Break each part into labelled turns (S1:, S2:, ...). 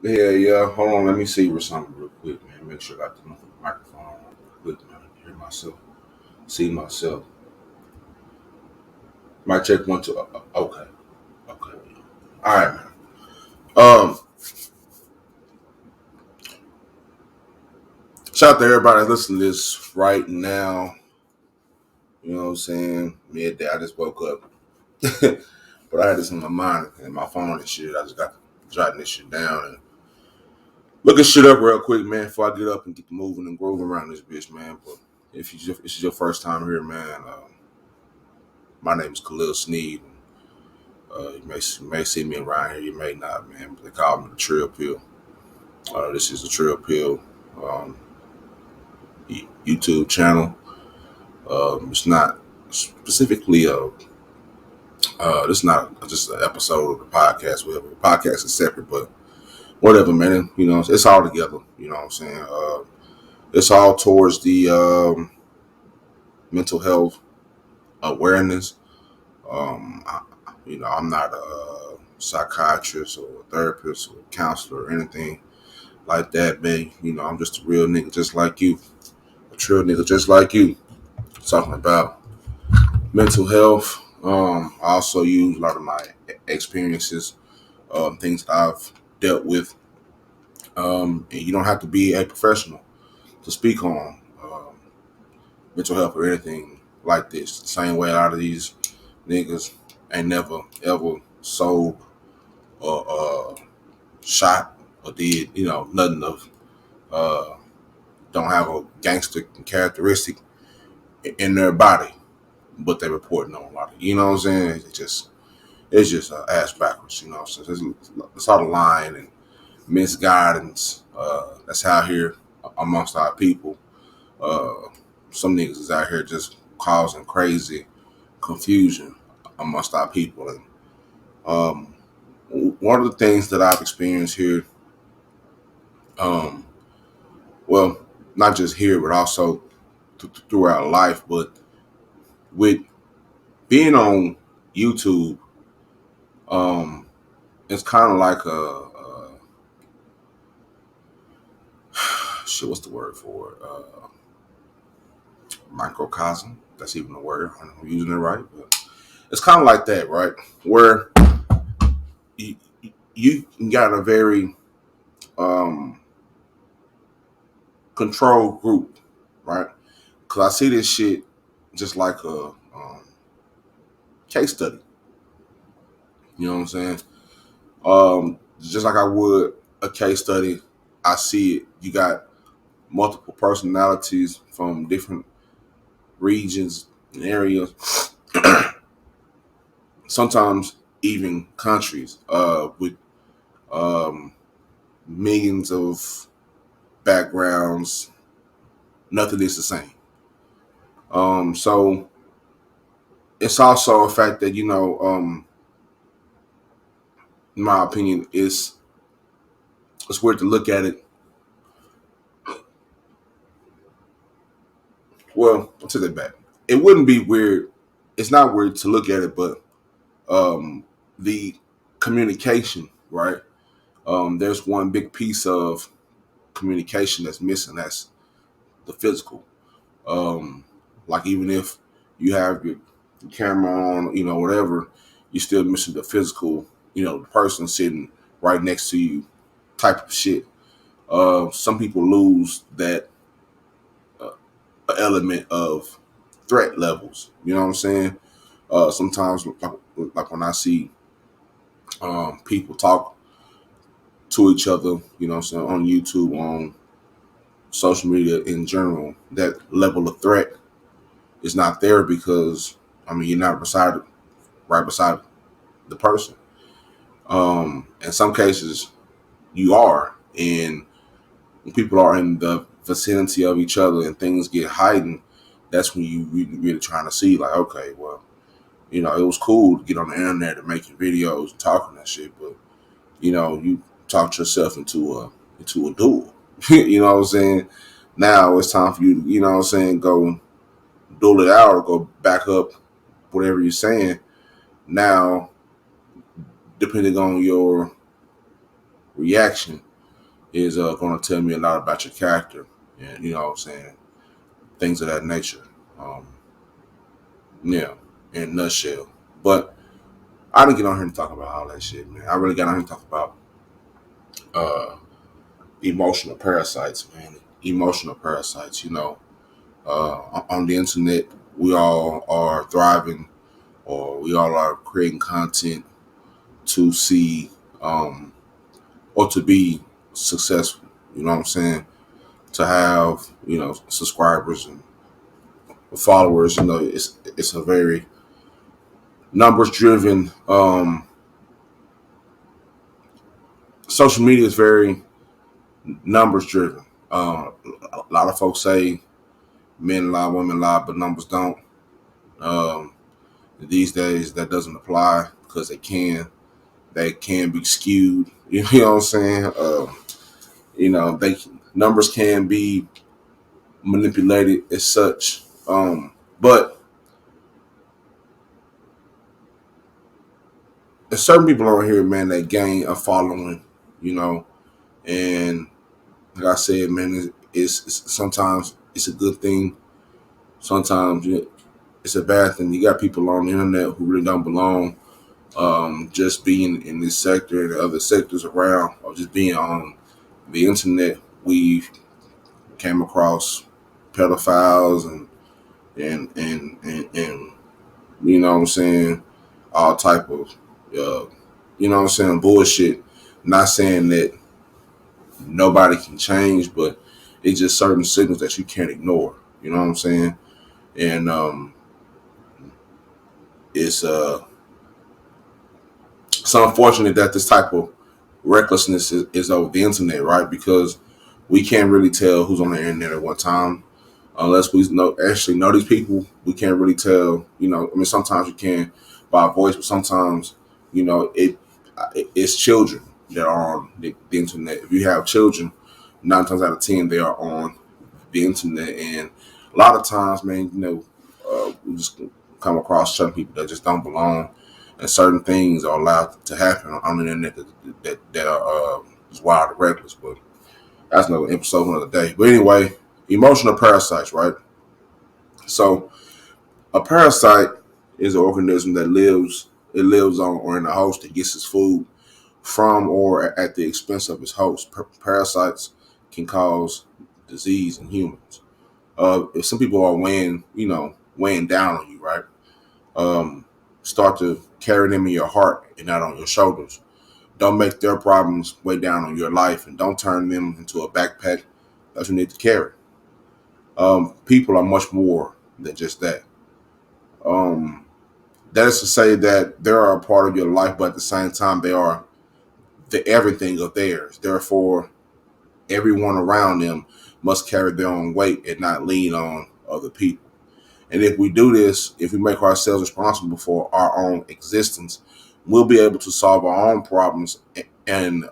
S1: Yeah. Hold on, let me see where something real quick, man. Make sure I got the microphone on real quick, man. Hear myself, see myself. Mic check one, two. Okay, okay. All right, man. Um, Shout out to everybody that's listening to this right now. You know what I'm saying? Midday, I just woke up, but I had this in my mind and my phone and shit. I just got jotting this shit down and looking shit up real quick, man, before I get up and get moving and grooving around this bitch, man. But if this is your first time here, man, my name is Khalil Sneed. You may see me around here, you may not, man. But they call me the Trill Pill. This is the Trill Pill um, YouTube channel. It's not specifically this is not just an episode of the podcast. Whatever, the podcast is separate, but whatever, man. You know, it's all together. You know what I'm saying? It's all towards the mental health awareness. I, I'm not a psychiatrist or a therapist or a counselor or anything like that, man. I'm just a real nigga just like you. A true nigga just like you. Talking about mental health. I also use a lot of my experiences, things that I've dealt with. And you don't have to be a professional to speak on mental health or anything like this. The same way a lot of these niggas ain't never ever sold or shot or did, nothing of uh, don't have a gangster characteristic in their body, but they reporting on a lot of, you know what I'm saying? It's just ass backwards, So it's out of line and misguidance. That's out here amongst our people. Uh, some niggas is out here just causing crazy confusion amongst our people. And um, one of the things that I've experienced here, um, well, not just here, but also throughout life, but with being on YouTube, um, it's kind of like a shit. What's the word for it? Microcosm. That's even a word. I don't know if I'm using it right, but it's kind of like that, right? Where you, you got a very um, controlled group, right? Because I see this shit just like a case study. You know what I'm saying? Just like I would a case study, I see it. You got multiple personalities from different regions and areas, sometimes even countries, with um, millions of backgrounds. Nothing is the same. So it's also a fact that in my opinion, it's weird to look at it. Well, I'll take that back. It wouldn't be weird. It's not weird to look at it, but um, the communication, right? There's one big piece of communication that's missing. That's the physical. Um, like even if you have your camera on, whatever, you're still missing the physical. The person sitting right next to you, type of shit. Some people lose that uh, element of threat levels. You know what I'm saying? Sometimes, like when I see people talk to each other, so on YouTube, on social media in general, that level of threat is not there because you're not right beside the person. In some cases, you are, and when people are in the vicinity of each other and things get heightened, that's when you really trying to see, like, okay, well, it was cool to get on the internet and making videos and talking that shit, but you talked yourself into a duel. You know what I'm saying? Now it's time for you to, what I'm saying, go duel it out or go back up whatever you're saying. Now, depending on your reaction, is going to tell me a lot about your character, and you know what I'm saying, things of that nature. Um, yeah, in a nutshell. But I didn't get on here and talk about all that shit, man. I really got on here and talk about uh, emotional parasites, man. Emotional parasites. You know, on the internet, we all are thriving, or we all are creating content to see or to be successful. You know what I'm saying? To have subscribers and followers. You know, it's a very numbers driven. Social media is very numbers driven. A lot of folks say men lie, women lie, but numbers don't. Um, these days, that doesn't apply because they can be skewed. You know what I'm saying? They numbers can be manipulated as such. But there's certain people on here, man, that gain a following. You know, and like I said, man, it's sometimes it's a good thing. Sometimes it's a bad thing. You got people on the internet who really don't belong. Just being in this sector and the other sectors around, or just being on the internet, we came across pedophiles and you know what I'm saying, all type of you know what I'm saying, bullshit. Not saying that nobody can change, but it's just certain signals that you can't ignore. You know what I'm saying? And it's unfortunate that this type of recklessness is over the internet, right? Because we can't really tell who's on the internet at one time unless we actually know these people. We can't really tell. You know, I mean, sometimes you can by voice, but sometimes it's children that are on the internet. If you have children, 9 times out of 10 they are on the internet, and a lot of times, man, we just come across certain people that just don't belong, and certain things are allowed to happen on the internet that are just wild and reckless. But that's another episode, another day. But anyway, emotional parasites, right? So a parasite is an organism that lives on or in a host that gets its food from or at the expense of its host. Parasites can cause disease in humans. If some people are weighing down on you, right? Um, Start to carry them in your heart and not on your shoulders. Don't make their problems weigh down on your life, and don't turn them into a backpack that you need to carry. People are much more than just that. Um, that is to say that they are a part of your life, but at the same time, they are the everything of theirs. Therefore, everyone around them must carry their own weight and not lean on other people. And if we do this, if we make ourselves responsible for our own existence, we'll be able to solve our own problems and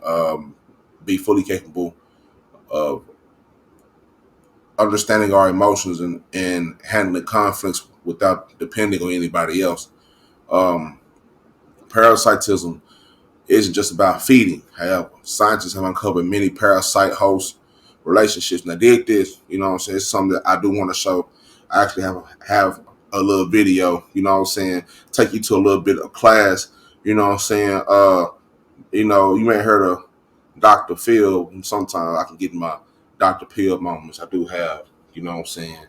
S1: be fully capable of understanding our emotions and handling conflicts without depending on anybody else. Um, Parasitism isn't just about feeding. However, scientists have uncovered many parasite host relationships. And I did this, you know what I'm saying? It's something that I do want to show. I actually have a little video, you know what I'm saying, take you to a little bit of class, you know what I'm saying? You may have heard of Dr. Phil, and sometimes I can get my Dr. Phil moments. I do have, you know what I'm saying,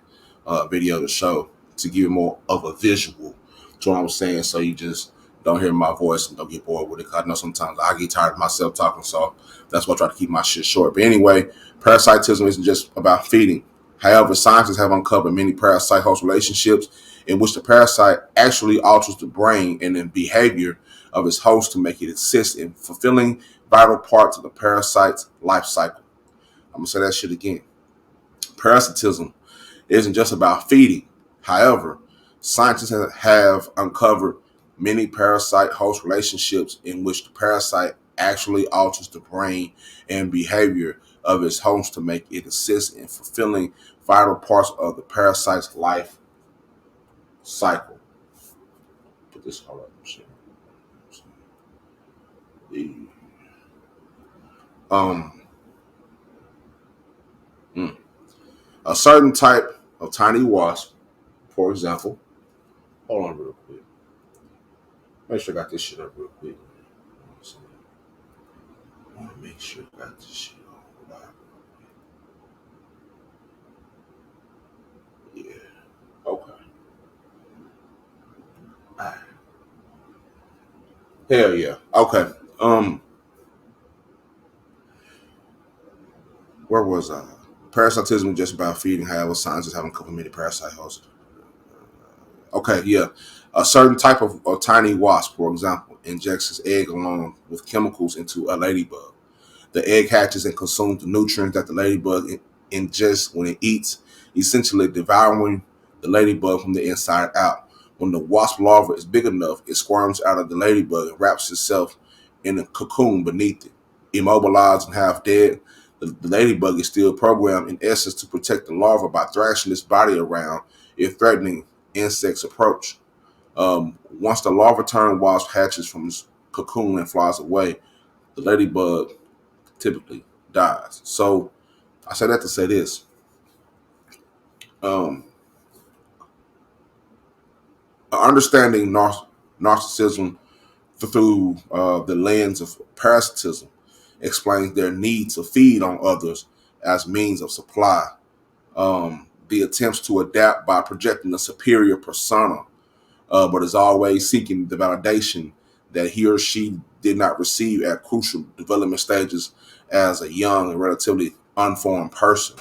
S1: video to show to give you more of a visual to what I'm saying, so you just don't hear my voice and don't get bored with it. 'Cause I know sometimes I get tired of myself talking, so that's why I try to keep my shit short. But anyway, parasitism isn't just about feeding. However, scientists have uncovered many parasite-host relationships in which the parasite actually alters the brain and the behavior of its host to make it assist in fulfilling vital parts of the parasite's life cycle. I'm gonna say that shit again. Parasitism isn't just about feeding. However, scientists have uncovered many parasite host relationships in which the parasite actually alters the brain and behavior of its host to make it assist in fulfilling vital parts of the parasite's life cycle. Put this all up. Um, A certain type of tiny wasp, for example. Hold on real quick. Make sure I got this shit up real quick. I want to make sure I got this shit on. Yeah. Okay. All right. Hell yeah. Okay. Where was I? Parasitism is just about feeding. However, scientists having a couple many parasite hosts. Okay, yeah. A certain type of tiny wasp, for example, injects its egg along with chemicals into a ladybug. The egg hatches and consumes the nutrients that the ladybug ingests when it eats, essentially devouring the ladybug from the inside out. When the wasp larva is big enough, it squirms out of the ladybug and wraps itself in a cocoon beneath it. Immobilized and half dead, the ladybug is still programmed in essence to protect the larva by thrashing its body around if threatening insects approach. Once the larva turned wasp hatches from its cocoon and flies away, the ladybug typically dies. So I say that to say this. Um, Understanding narcissism through the lens of parasitism explains their need to feed on others as means of supply. The attempts to adapt by projecting a superior persona, but is always seeking the validation that he or she did not receive at crucial development stages as a young and relatively unformed person.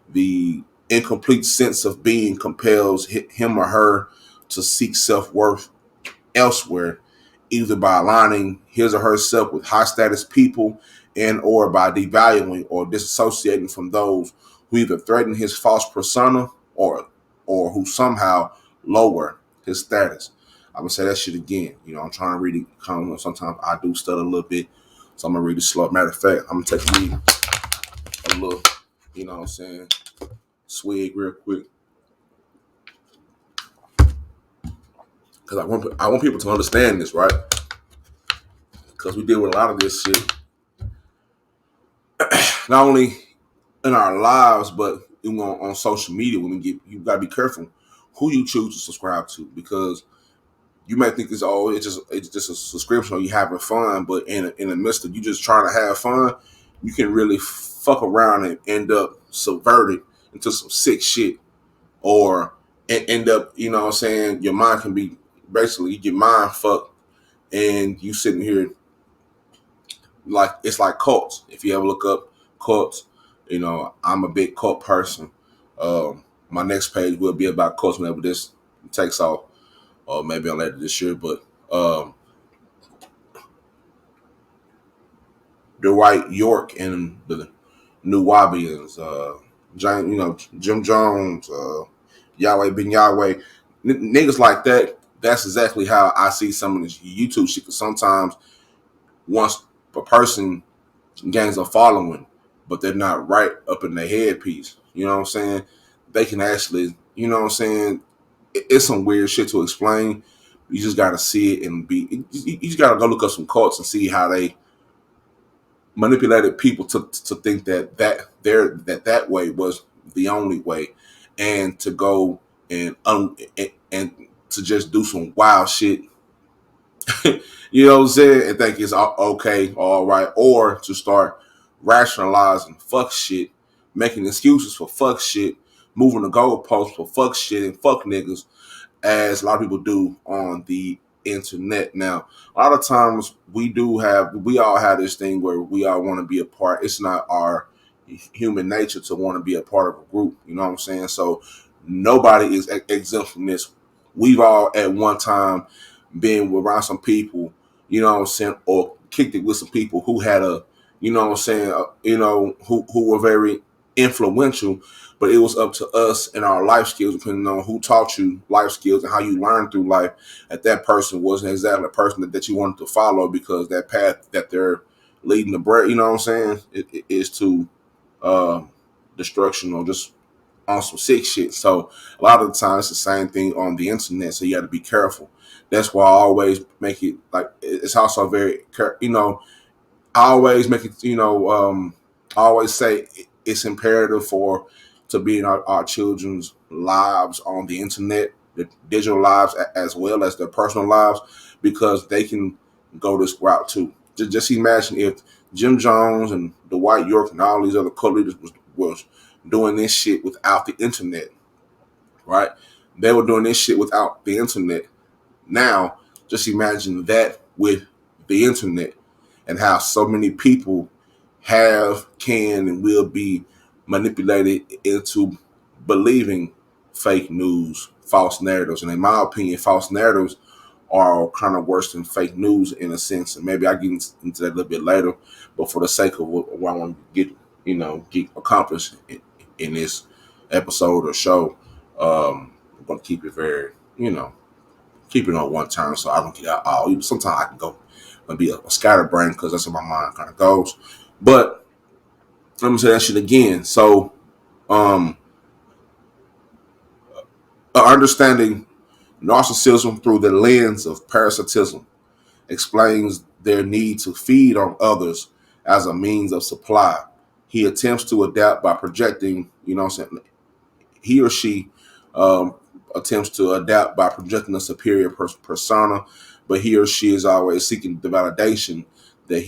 S1: The incomplete sense of being compels him or her to seek self worth elsewhere, either by aligning his or herself with high status people and or by devaluing or disassociating from those who either threaten his false persona or who somehow lower his status. I'm gonna say that shit again. I'm trying to read it calm. Sometimes I do stutter a little bit, so I'm gonna read it slow. Matter of fact, I'm gonna take me a little, what I'm saying, swig real quick because I want people to understand this, right? Because we deal with a lot of this shit, not only in our lives, but on social media. When you gotta be careful who you choose to subscribe to, because you might think it's just a subscription or you having fun, but in the midst of you just trying to have fun, you can really fuck around and end up subverted into some sick shit, or end up, what I'm saying, your mind can be basically you get mind fucked, and you sitting here like it's like cults. If you ever look up cults, I'm a big cult person. My next page will be about cults whenever this takes off, or maybe I'll later this year. But Dwight York and the New Wabians, Jim Jones, Yahweh Ben Yahweh, niggas like that. That's exactly how I see some of this YouTube shit. Cause sometimes once a person gains a following, but they're not right up in their headpiece. You know what I'm saying? They can actually, what I'm saying, it's some weird shit to explain. You just gotta see it and you just gotta go look up some cults and see how they manipulated people to think that way was the only way, and to go and to just do some wild shit. You know what I'm saying? And think it's okay, all right, or to start rationalizing fuck shit, making excuses for fuck shit, moving the goalposts for fuck shit and fuck niggas, as a lot of people do on the internet. Now, a lot of times we all have this thing where we all want to be a part. It's not our human nature to want to be a part of a group. You know what I'm saying? So nobody is exempt from this. We've all at one time been around some people, what I'm saying, or kicked it with some people who had what I'm saying, who were very influential, but it was up to us and our life skills, depending on who taught you life skills and how you learned through life, that person wasn't exactly the person that you wanted to follow, because that path that they're leading the bread, what I'm saying, it is to uh, destruction or just on some sick shit. So a lot of the time it's the same thing on the internet. So you got to be careful. That's why I always make it like it's also very, I always make it, I always say it's imperative for to be in our children's lives on the internet, the digital lives, as well as their personal lives, because they can go this route too. Just imagine if Jim Jones and Dwight York and all these other cult leaders was doing this shit without the internet, right? They were doing this shit without the internet. Now, just imagine that with the internet and how so many people have, can, and will be manipulated into believing fake news, false narratives. And in my opinion, false narratives are kind of worse than fake news in a sense. And maybe I get into that a little bit later. But for the sake of what I want to get accomplished in this episode or show, I'm going to keep it very, keep it on one turn so I don't get out all. Sometimes I can go and be a scatterbrain because that's where my mind kind of goes. But let me say that shit again. So, um, understanding narcissism through the lens of parasitism explains their need to feed on others as a means of supply. He attempts to adapt by projecting, what I'm saying, he or she um, attempts to adapt by projecting a superior persona, but he or she is always seeking the validation that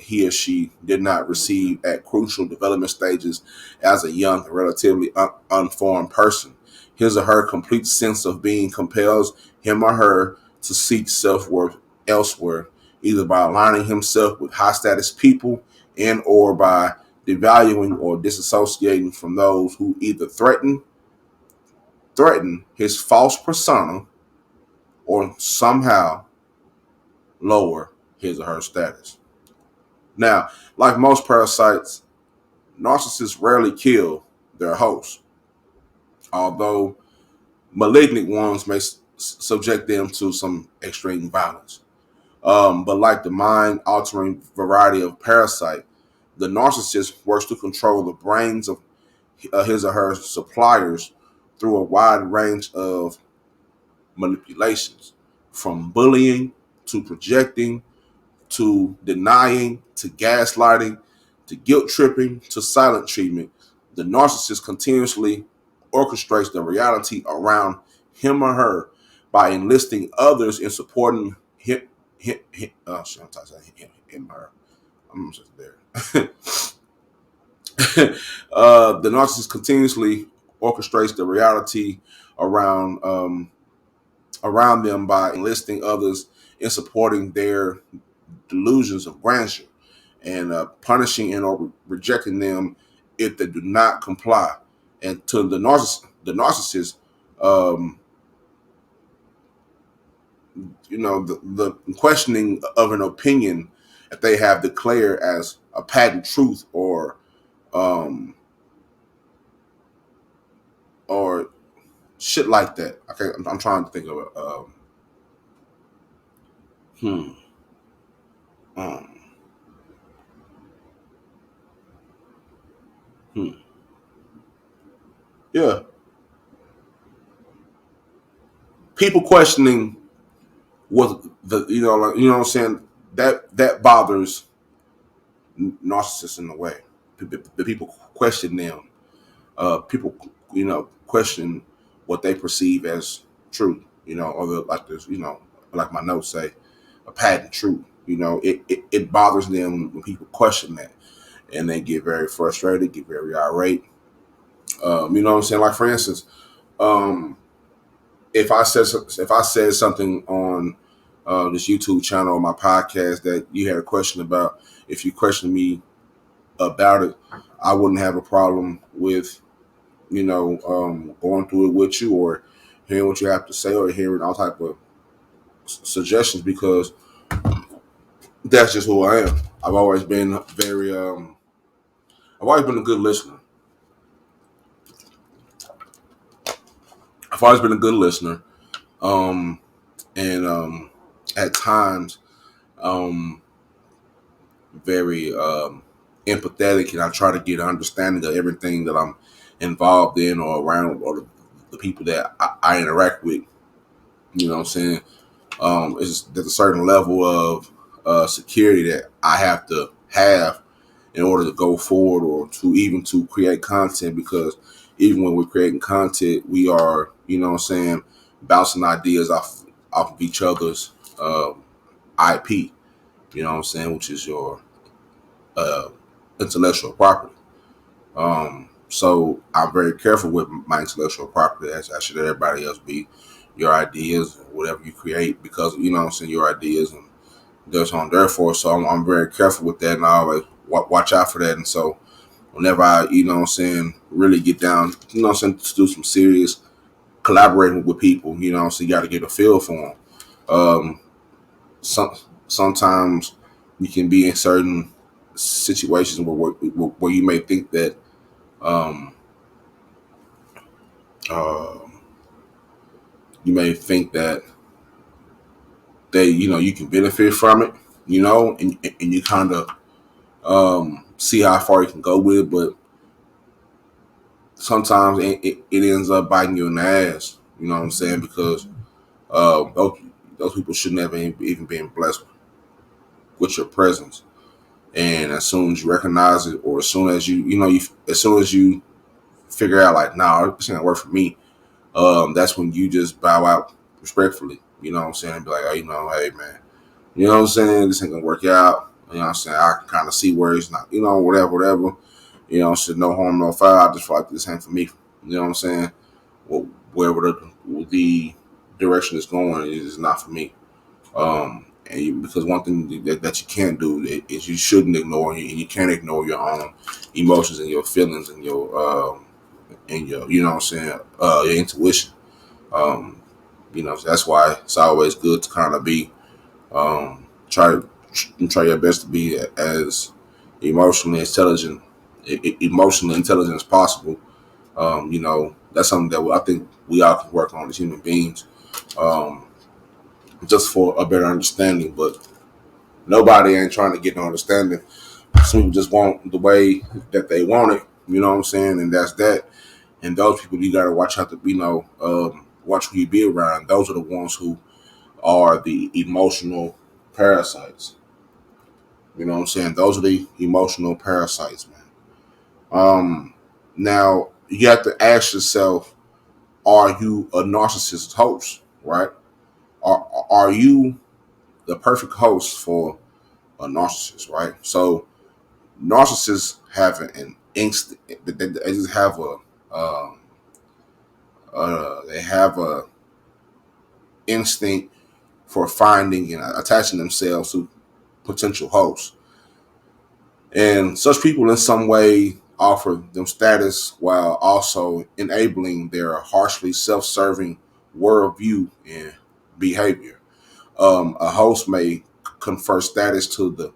S1: he or she did not receive at crucial development stages as a young, relatively unformed person. His or her complete sense of being compels him or her to seek self-worth elsewhere, either by aligning himself with high-status people and or by devaluing or disassociating from those who either threaten his false persona or somehow lower his or her status. Now, like most parasites, narcissists rarely kill their host, although malignant ones may subject them to some extreme violence. But like the mind altering variety of parasite, the narcissist works to control the brains of his or her suppliers through a wide range of manipulations, from bullying to projecting to denying to gaslighting to guilt tripping to silent treatment. The narcissist continuously orchestrates the reality around him or her by enlisting others in supporting shit, I'm talking him or her. I'm just there. The narcissist continuously orchestrates the reality around around them by enlisting others in supporting their delusions of grandeur and punishing and or rejecting them if they do not comply. And to the narcissist, um, the questioning of an opinion that they have declared as a patent truth um, or shit like that. Okay, I'm trying to think of it. Hmm. Um, hmm. Yeah, people questioning what what I'm saying. That bothers narcissists in a way. The people question them. People, question what they perceive as truth. Or like this, like my notes say, a patent truth. It bothers them when people question that, and they get very frustrated, get very irate. You know what I'm saying? Like for instance, um, if I said something on this YouTube channel or my podcast that you had a question about, if you question me about it, I wouldn't have a problem with going through it with you or hearing what you have to say or hearing all type of suggestions because that's just who I am. I've always been I've always been a good listener. I've always been a good listener. Um, and at times, um, very empathetic, and I try to get an understanding of everything that I'm involved in or around or the people that I interact with. You know what I'm saying? There's a certain level of security that I have to have in order to go forward or to even to create content because even when we're creating content, we are, bouncing ideas off of each other's IP. Which is your uh, intellectual property. So I'm very careful with my intellectual property, as I should everybody else be. Your ideas, whatever you create, because your ideas and there's on therefore. So I'm very careful with that, and I always watch out for that. And so whenever I, really get down, to do some serious collaborating with people, so you got to get a feel for them. Um, some sometimes you can be in certain situations where you may think that um, uh, you may think that you can benefit from it, and you kind of see how far you can go with it, but sometimes it ends up biting you in the ass. You know what I'm saying? Because those people should never even been blessed with your presence. And as soon as you recognize it, or as soon as as soon as you figure out like, nah, this ain't gonna work for me, that's when you just bow out respectfully. You know what I'm saying? And be like, oh, hey man, you know what I'm saying? This ain't gonna work out. You know what I'm saying? I can kind of see where it's not, whatever. Said no harm, no foul. I just feel like this ain't for me. You know what I'm saying? Well, wherever the direction is going is not for me. Because one thing that you can't do is you shouldn't ignore, and you can't ignore your own emotions and your feelings and your you know what I'm saying, your intuition. Um, so that's why it's always good to kind of be try your best to be as emotionally intelligent, emotionally intelligent as possible. That's something that I think we all can work on as human beings, um, just for a better understanding. But nobody ain't trying to get no understanding. Some people just want the way that they want it. You know what I'm saying? And that's that. And those people you gotta watch out to, watch who you be around. Those are the ones who are the emotional parasites. You know what I'm saying? Those are the emotional parasites, man. Now you have to ask yourself: are you a narcissist host? Right? Are you the perfect host for a narcissist? Right? So narcissists have an instinct. They just have um, they have a instinct for finding and attaching themselves to potential hosts. And such people, in some way, offer them status while also enabling their harshly self serving worldview and behavior. A host may confer status to the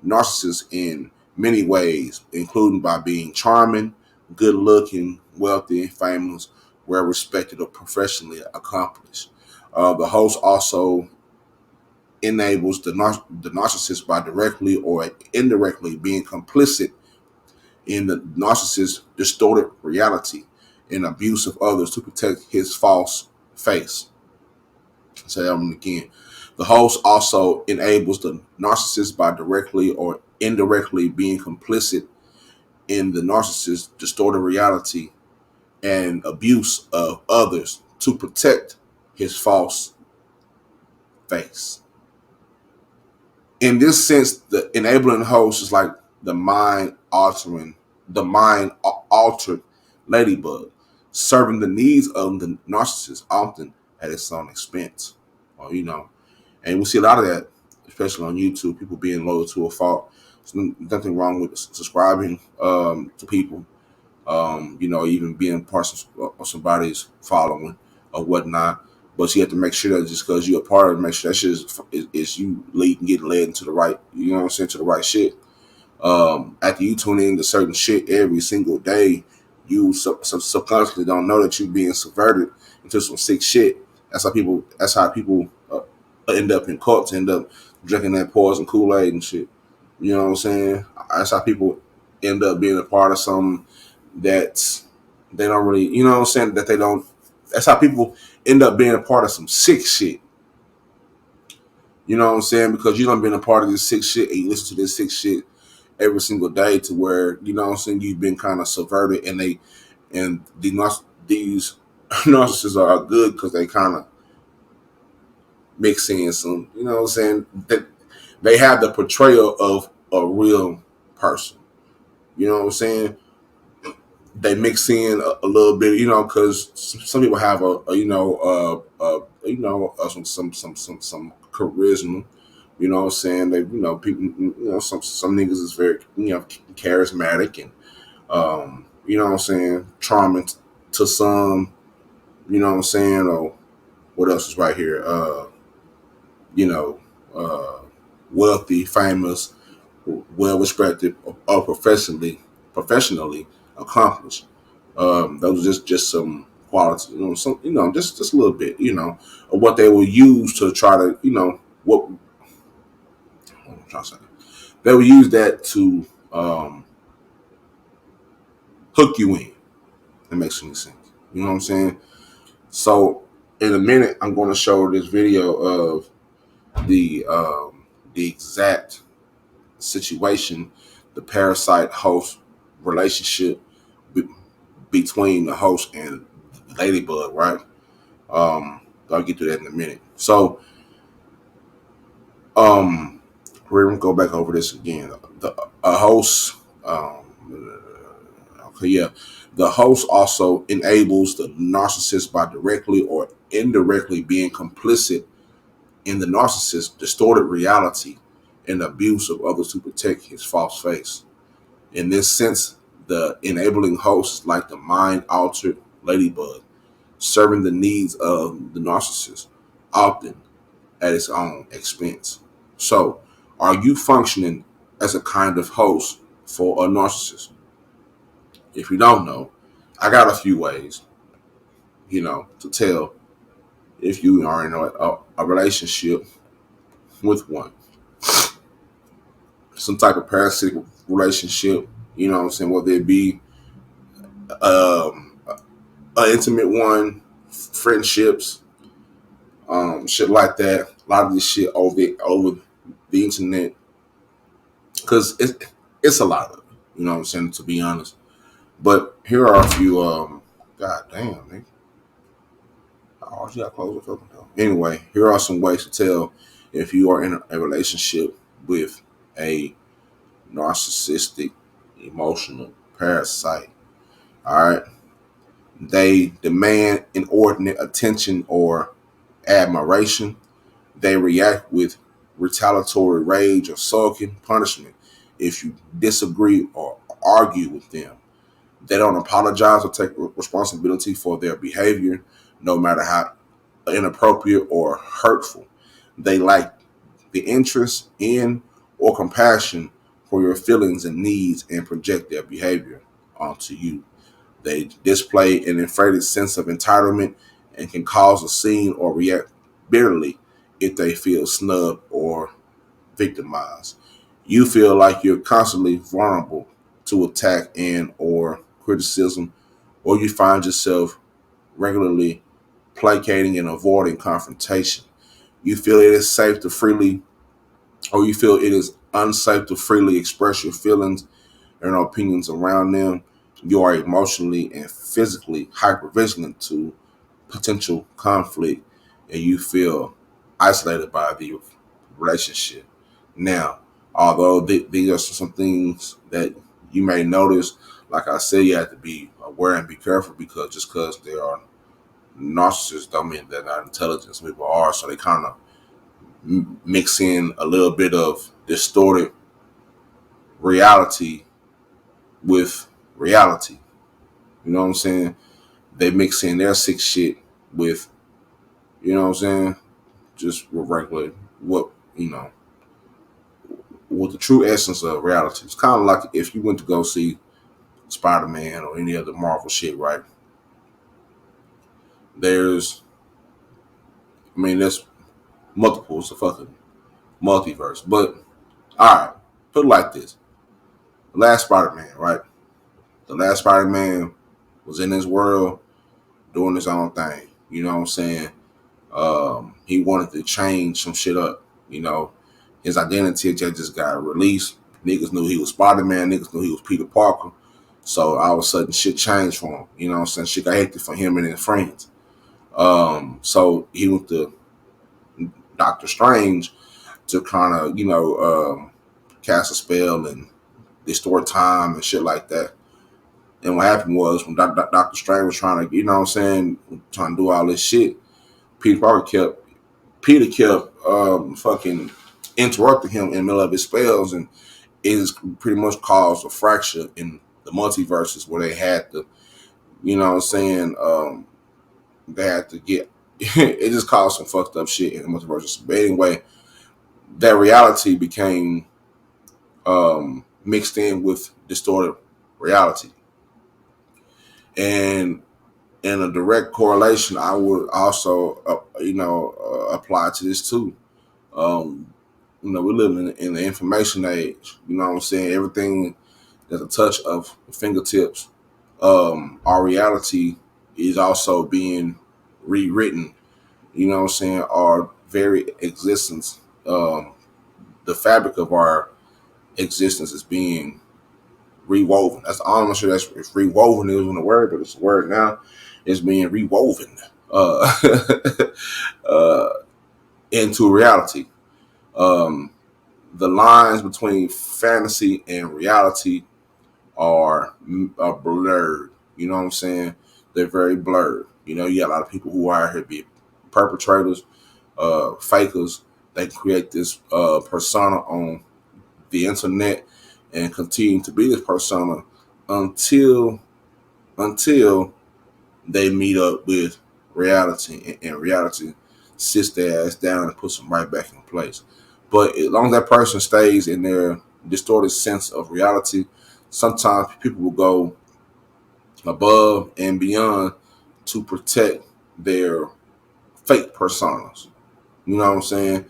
S1: narcissist in many ways, including by being charming, good looking, wealthy, famous, well respected, or professionally accomplished. The host also enables the narcissist by directly or indirectly being complicit in the narcissist's distorted reality and abuse of others to protect his false face. Say that one again. The host also enables the narcissist by directly or indirectly being complicit in the narcissist's distorted reality and abuse of others to protect his false face. In this sense, the enabling host is like the the mind altered ladybug, serving the needs of the narcissist, often at its own expense. Or, and we see a lot of that, especially on YouTube, people being loyal to a fault. There's nothing wrong with subscribing to people, even being part of somebody's following or whatnot. But you have to make sure that just because you're a part of it, make sure that shit is you getting led into the right, you know what I'm saying, to the right shit. After you tune in to certain shit every single day, you subconsciously don't know that you're being subverted into some sick shit. That's how people end up in cults, end up drinking that poison Kool-Aid and shit. You know what I'm saying? That's how people end up being a part of something that they don't really, you know what I'm saying, that they don't. That's how people end up being a part of some sick shit. You know what I'm saying? Because you don't been a part of this sick shit and you listen to this sick shit every single day to where, you know what I'm saying, you've been kind of subverted and And these narcissists are good because they kind of mix in some, you know what I'm saying? That they have the portrayal of a real person. You know what I'm saying? They mix in a little bit, you know, because some people have some charisma. You know what I'm saying? They, you know, people, you know, some niggas is very, you know, charismatic and, you know what I'm saying, charming to some. You know what I'm saying? Or what else is right here? You know, uh, wealthy, famous, well respected, or professionally accomplished. Those are just some qualities, you know, some, you know, just a little bit, you know, of what they will use to try to, you know, what I'm trying to say. They will use that to hook you in. That makes any sense. You know what I'm saying? So in a minute, I'm going to show this video of the exact situation, the parasite host relationship be- between the host and Ladybug, right? I'll get to that in a minute. So, um, we're gonna go back over this again. The a host, okay, yeah, the host also enables the narcissist by directly or indirectly being complicit in the narcissist's distorted reality and abuse of others to protect his false face. In this sense, the enabling host is like the mind altered ladybug, serving the needs of the narcissist, often at its own expense. So, are you functioning as a kind of host for a narcissist? If you don't know, I got a few ways, you know, to tell if you are in a relationship with one. Some type of parasitic relationship, you know what I'm saying, whether it be an intimate one, friendships, shit like that. A lot of this shit over the internet, because it's a lot of it. You know what I'm saying? To be honest, but here are a few. God damn, man. Oh, you got to close the fucking door. Anyway, here are some ways to tell if you are in a relationship with a narcissistic, emotional parasite. All right, they demand inordinate attention or admiration. They react with retaliatory rage or sulking punishment if you disagree or argue with them. They don't apologize or take responsibility for their behavior, no matter how inappropriate or hurtful. They lack the interest in or compassion for your feelings and needs and project their behavior onto you. They display an inflated sense of entitlement and can cause a scene or react bitterly if they feel snubbed or victimized. You feel like you're constantly vulnerable to attack and or criticism, or you find yourself regularly placating and avoiding confrontation. You feel it is safe to freely, or you feel it is unsafe to freely express your feelings and opinions around them. You are emotionally and physically hypervigilant to potential conflict, and you feel isolated by the relationship. Now, although these are some things that you may notice, like I said, you have to be aware and be careful, because just because they are narcissists don't mean they're not intelligent. Some people are, so they kind of mix in a little bit of distorted reality with reality. You know what I'm saying? They mix in their sick shit with, you know what I'm saying, just regular, what, you know, what the true essence of reality. It's kind of like if you went to go see Spider-Man or any other Marvel shit, right? There's, I mean, there's multiples of fucking multiverse. But, all right, put it like this. The last Spider-Man, right? The last Spider-Man was in this world doing his own thing. You know what I'm saying? He wanted to change some shit up. You know, his identity just got released. Niggas knew he was Spider-Man. Niggas knew he was Peter Parker. So all of a sudden shit changed for him. You know what I'm saying? Shit got hectic for him and his friends. So he went to Doctor Strange to kind of, cast a spell and distort time and shit like that. And what happened was when Doctor Strange was trying to, trying to do all this shit, Peter Parker Peter kept fucking interrupting him in the middle of his spells, and it has pretty much caused a fracture in the multiverses where they had to, you know what I'm saying, they had to get, it just caused some fucked up shit in the multiverses. But anyway, that reality became mixed in with distorted reality. And in a direct correlation, I would also, apply to this too. Um, we live in the information age. You know what I'm saying? Everything at a touch of the fingertips. Our reality is also being rewritten. You know what I'm saying? Our very existence, the fabric of our existence is being rewoven. I'm not sure that's if rewoven isn't a word, but it's a word now. It's being rewoven uh, uh, into reality. Um, the lines between fantasy and reality are blurred. You know what I'm saying? They're very blurred. You got a lot of people who are out here be perpetrators, fakers. They create this persona on the internet and continue to be this persona until until they meet up with reality, and reality sits their ass down and puts them right back in place. But as long as that person stays in their distorted sense of reality, sometimes people will go above and beyond to protect their fake personas. You know what I'm saying?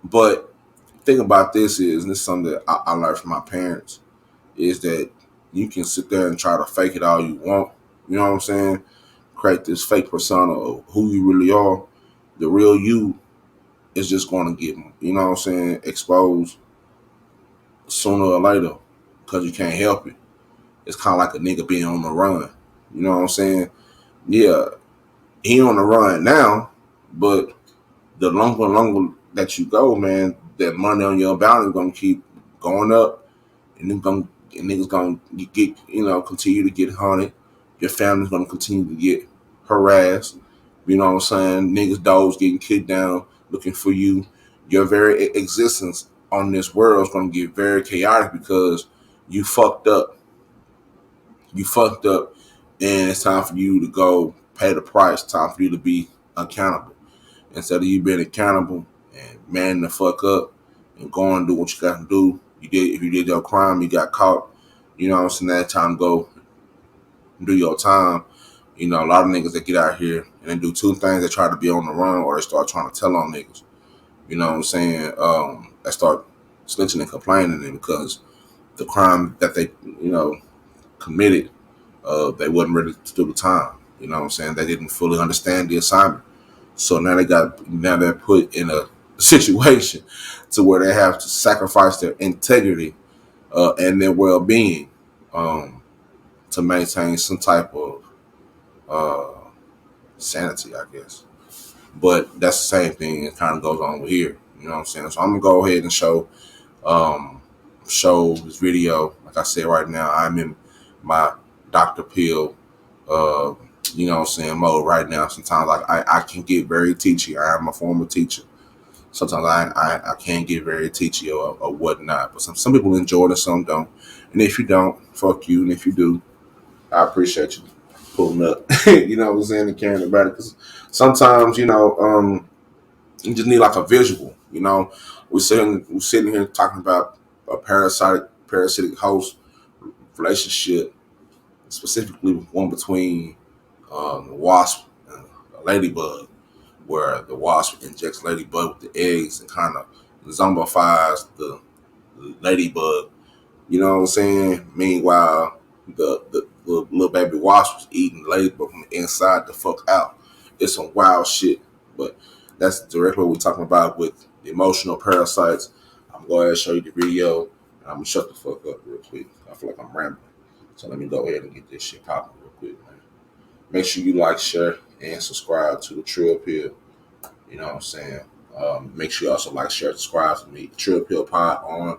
S1: But the thing about this is, and this is something that I learned from my parents, is that you can sit there and try to fake it all you want. You know what I'm saying? Create this fake persona of who you really are. The real you is just going to get, exposed sooner or later because you can't help it. It's kind of like a nigga being on the run. You know what I'm saying? Yeah, he on the run now, but the longer and longer that you go, man, that money on your bounty is gonna keep going up, and niggas gonna get, continue to get hunted. Your family's gonna continue to get harassed. You know what I'm saying? Niggas dogs getting kicked down looking for you. Your very existence on this world is gonna get very chaotic because you fucked up. You fucked up, and it's time for you to go pay the price. Time for you to be accountable. Instead of you being accountable and manning the fuck up and going and do what you got to do. If you did your crime, you got caught. You know what I'm saying? That time go do your time. A lot of niggas that get out here and they do two things. They try to be on the run or they start trying to tell on niggas. You know what I'm saying? They start snitching and complaining because the crime that they, committed, they wasn't ready to do the time. You know what I'm saying? They didn't fully understand the assignment. So now they're put in a situation to where they have to sacrifice their integrity and their well being to maintain some type of uh, sanity, I guess. But that's the same thing that kind of goes on with here. You know what I'm saying? So I'm gonna go ahead and um, show this video. Like I said, right now I'm in my Dr. Pill uh, mode right now. Sometimes like I can get very teachy. I am a former teacher. Sometimes I can get very teachy or whatnot. But some people enjoy it and some don't. And if you don't, fuck you. And if you do, I appreciate you pulling up. You know what I'm saying? And caring about it. Because sometimes, you just need like a visual. We're sitting here talking about a parasitic host relationship, specifically one between the wasp and a ladybug, where the wasp injects ladybug with the eggs and kind of zombifies the ladybug. You know what I'm saying? Meanwhile, the little baby wasp was eating the ladybug from the inside the fuck out. It's some wild shit, but that's directly what we're talking about with the emotional parasites. I'm going to show you the video. And I'm gonna shut the fuck up real quick. I feel like I'm rambling. So let me go ahead and get this shit popping real quick, man. Make sure you like, share, and subscribe to the Trill Pill. You know what I'm saying? Make sure you also like, share, subscribe to me, Trill Pill Pod on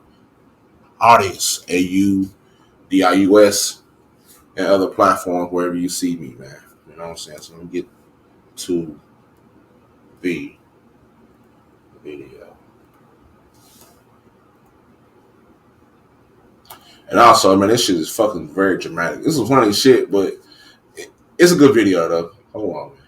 S1: Audience, AUDIUS, and other platforms wherever you see me, man. You know what I'm saying? So let me get to the video. And also, man, this shit is fucking very dramatic. This is funny shit, but it's a good video though. Hold on, man.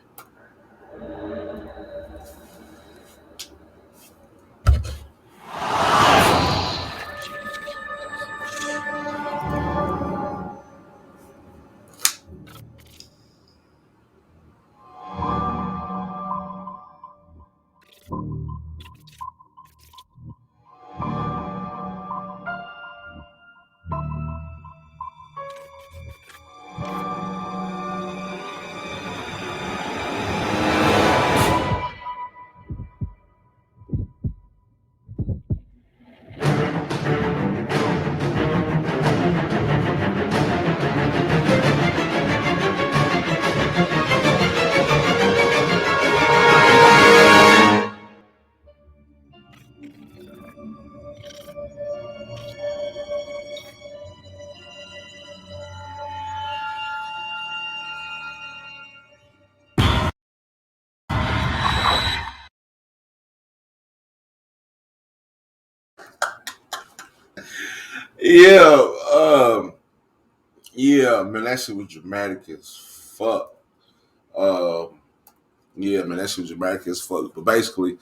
S1: Yeah, yeah, man, that shit was dramatic as fuck. Um, yeah, man, that shit was dramatic as fuck. But basically,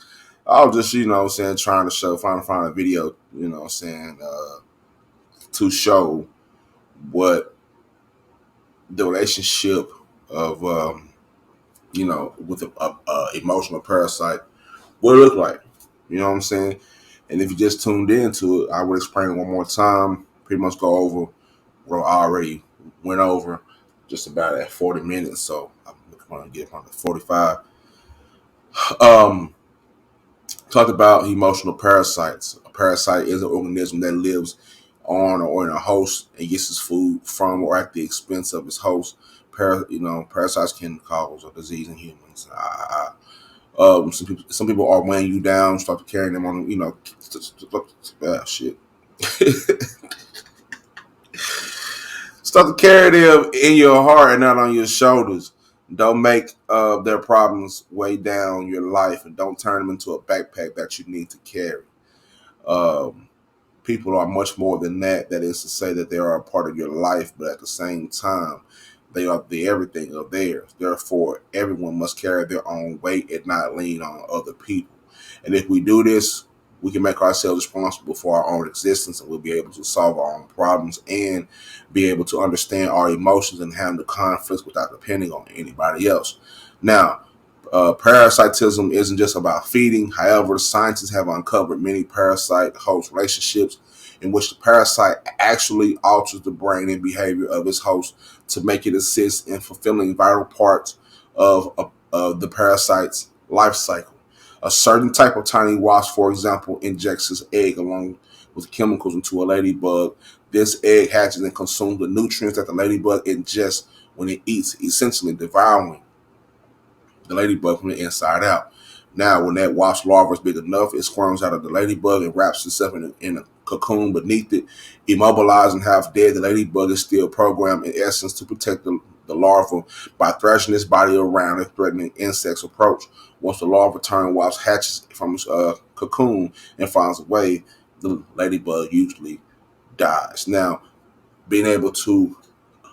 S1: I was just, you know what I'm saying, trying to find a video, you know what I'm saying, to show what the relationship of, with a emotional parasite would look like. You know what I'm saying? And if you just tuned into it, I would explain it one more time, pretty much go over what I already went over just about at 40 minutes. So I'm going to get on to 45. Um, Talked about emotional parasites. A parasite is an organism that lives on or in a host and gets its food from or at the expense of its host. Parasites can cause a disease in humans. Some people are weighing you down, start carrying them on, shit. Start to carry them in your heart and not on your shoulders. Don't make their problems weigh down your life, and don't turn them into a backpack that you need to carry. Um, People are much more than that. That is to say that they are a part of your life, but at the same time, they are the everything of theirs. Therefore, everyone must carry their own weight and not lean on other people. And if we do this, we can make ourselves responsible for our own existence, and we'll be able to solve our own problems and be able to understand our emotions and handle conflicts without depending on anybody else. Now, parasitism isn't just about feeding. However, scientists have uncovered many parasite-host relationships in which the parasite actually alters the brain and behavior of its host to make it assist in fulfilling vital parts of the parasite's life cycle. A certain type of tiny wasp, for example, injects its egg along with chemicals into a ladybug. This egg hatches and consumes the nutrients that the ladybug ingests when it eats, essentially devouring the ladybug from the inside out. Now, when that wasp larva is big enough, it squirms out of the ladybug and wraps itself in a cocoon beneath it. Immobilized and half dead, the ladybug is still programmed in essence to protect the larva by thrashing its body around if threatening insects approach. Once the larva turned wasp hatches from its cocoon and finds a way, the ladybug usually dies. Now, being able to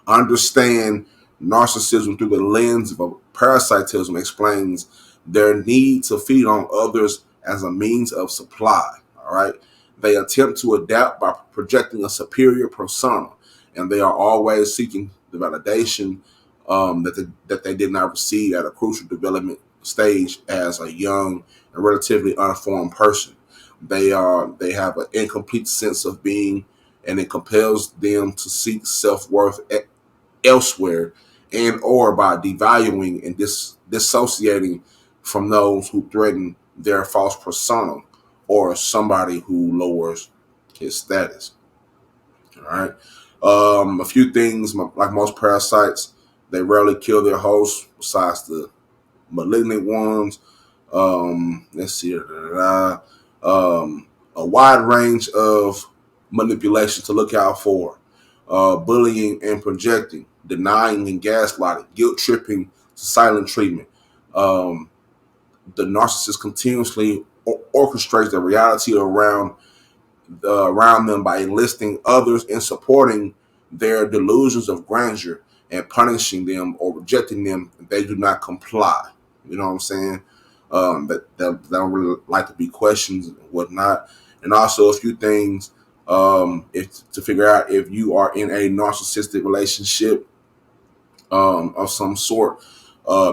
S1: understand narcissism through the lens of parasitism explains their need to feed on others as a means of supply. All right. They attempt to adapt by projecting a superior persona, and they are always seeking the validation that they did not receive at a crucial development stage as a young and relatively unformed person. They have an incomplete sense of being, and it compels them to seek self worth elsewhere, and or by devaluing and dissociating from those who threaten their false persona or somebody who lowers his status. All right. A few things, like most parasites, they rarely kill their host, besides the malignant ones. Let's see. A wide range of manipulation to look out for: bullying and projecting, denying and gaslighting, guilt tripping to silent treatment. Um, the narcissist continuously orchestrates the reality around them by enlisting others and supporting their delusions of grandeur and punishing them or rejecting them if they do not comply. You know what I'm saying? That don't really like to be questioned and whatnot. And also a few things, if to figure out if you are in a narcissistic relationship of some sort.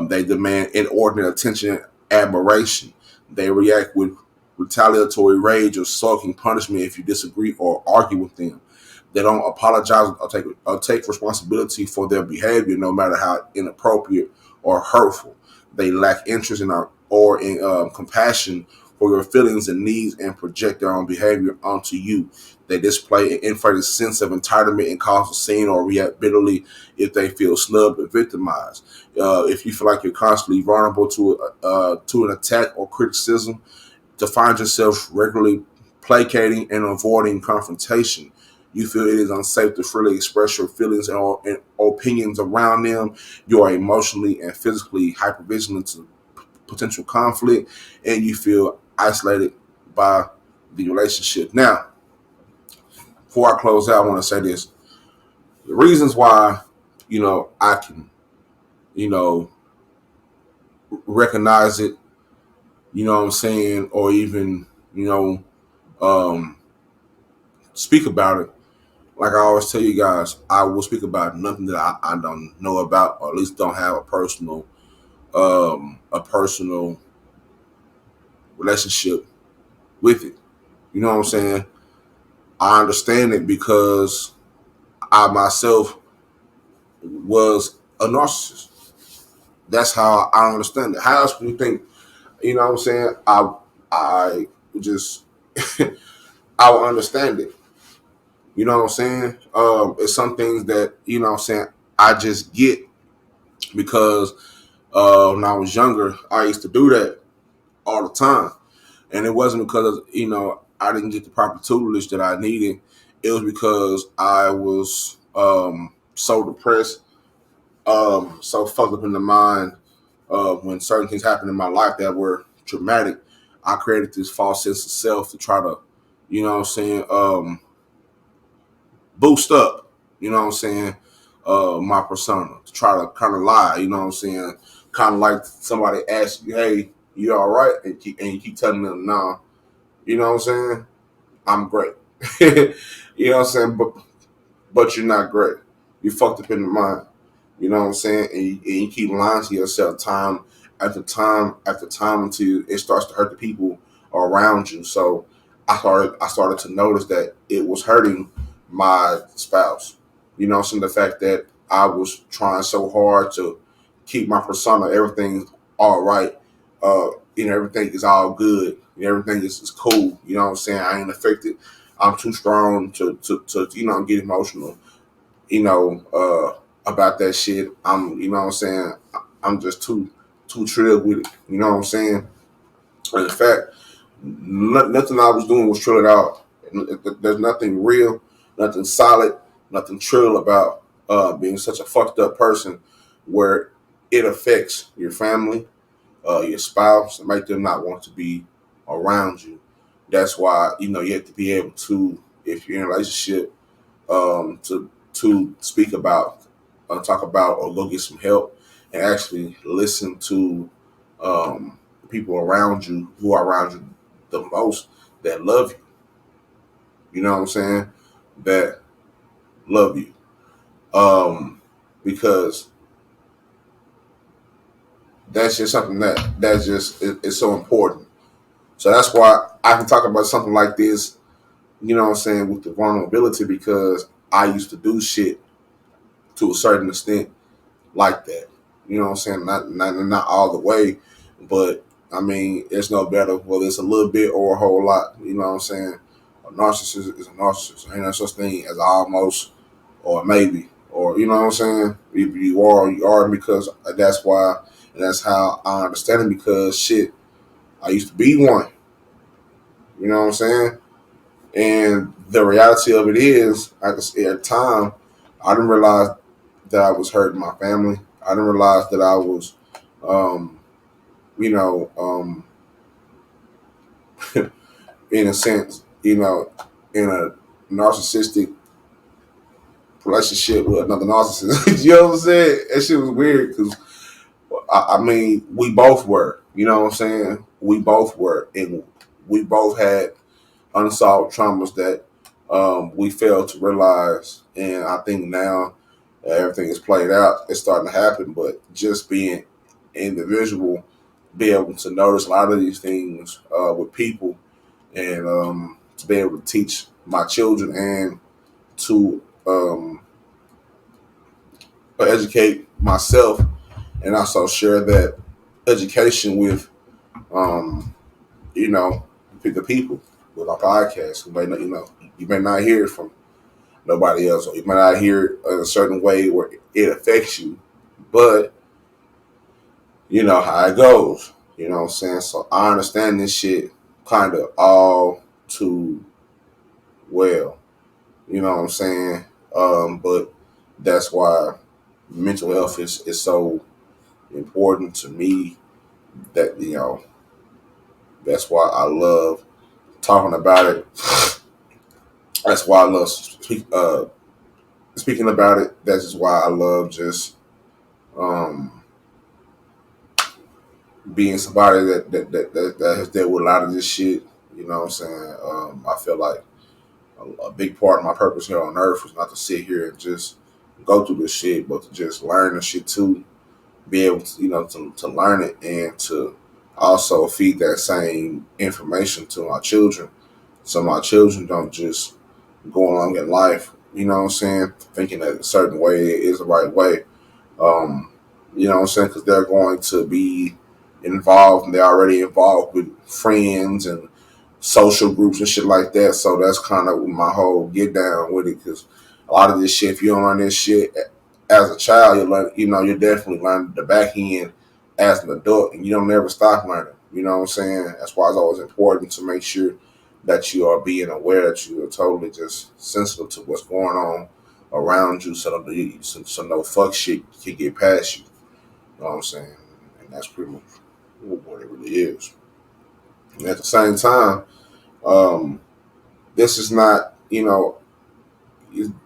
S1: They demand inordinate attention and admiration. They react with retaliatory rage or sulking punishment if you disagree or argue with them. They don't apologize or take responsibility for their behavior, no matter how inappropriate or hurtful. They lack interest in compassion for your feelings and needs and project their own behavior onto you. They display an inflated sense of entitlement and cause a scene or react bitterly if they feel snubbed or victimized. If you feel like you're constantly vulnerable to an attack or criticism, to find yourself regularly placating and avoiding confrontation. You feel it is unsafe to freely express your feelings and opinions around them. You are emotionally and physically hypervigilant to potential conflict, and you feel isolated by the relationship. Now, before I close out, I want to say this: the reasons why, I can, you know, recognize it, what I'm saying, or even, um, speak about it. Like I always tell you guys, I will speak about nothing that I don't know about, or at least don't have a personal relationship with it. You know what I'm saying? I understand it because I myself was a narcissist. That's how I understand it. How else do you think? You know what I'm saying? I just I will understand it. You know what I'm saying? It's some things that what I'm saying I just get because when I was younger, I used to do that all the time, and it wasn't because I didn't get the proper tutelage that I needed. It was because I was so depressed, so fucked up in the mind when certain things happened in my life that were traumatic. I created this false sense of self to try to, what I'm saying, boost up, my persona, to try to kind of lie, what I'm saying, kind of like somebody asks you, hey, you all right? And you keep telling them, nah, you know what I'm saying? I'm great. You know what I'm saying? But you're not great. You fucked up in the mind. You know what I'm saying? And you keep lying to yourself time after time after time until it starts to hurt the people around you. So I started to notice that it was hurting my spouse. You know, the fact that I was trying so hard to keep my persona, everything's all right. Everything is all good. Everything is cool. You know what I'm saying? I ain't affected. I'm too strong to get emotional, about that shit. What I'm saying? I'm just too trilled with it. You know what I'm saying? And in fact, nothing I was doing was trill at all. There's nothing real, nothing solid, nothing trill about being such a fucked up person where it affects your family, your spouse, and make them not want to be around you. That's why you have to be able to, if you're in a relationship, to speak about, talk about, or go get some help, and actually listen to people around you who are around you the most, that love you. You know what I'm saying? That love you. Because that's just something that's just it's so important. So that's why I can talk about something like this. You know what I'm saying, with the vulnerability, because I used to do shit to a certain extent like that. You know what I'm saying? Not all the way, but I mean, it's no better whether it's a little bit or a whole lot. You know what I'm saying? A narcissist is a narcissist. Ain't no such thing as almost or maybe or you know what I'm saying. If you are because that's why and that's how I understand it because shit, I used to be one. You know what I'm saying. And the reality of it is, at the time, I didn't realize that I was hurting my family. I didn't realize that I was, um, you know, in a sense, in a narcissistic relationship with another narcissist. You know what I'm saying? That shit was weird because I mean, we both were. You know what I'm saying? We both were, and we both had unsolved traumas that we failed to realize. And I think now everything is played out. It's starting to happen, but just being individual, be able to notice a lot of these things with people, and to be able to teach my children and to educate myself, and also share that education with um, you know the people with our podcast who may not you may not hear it from nobody else, or you might not hear it in a certain way where it affects you, but you know how it goes. You know what I'm saying? So I understand this shit kind of all too well. You know what I'm saying? But that's why mental health is so important to me. That that's why I love talking about it. That's why I love speaking about it. That's just why I love just um, being somebody that has dealt with a lot of this shit. You know what I'm saying? I feel like a big part of my purpose here on earth is not to sit here and just go through this shit, but to just learn the shit too. Be able to, to learn it and to also feed that same information to my children. So my children don't just go along in life, you know what I'm saying, thinking that a certain way is the right way. Um, you know what I'm saying? Because they're going to be involved and they're already involved with friends and social groups and shit like that. So that's kind of my whole get down with it. Because a lot of this shit, if you don't learn this shit as a child, you learn, you definitely learn the back end as an adult, and you don't never stop learning. You know what I'm saying? That's why it's always important to make sure that you are being aware that you are totally just sensitive to what's going on around you, so no fuck shit can get past you. You know what I'm saying? And that's pretty much what it really is. And at the same time, um, this is not,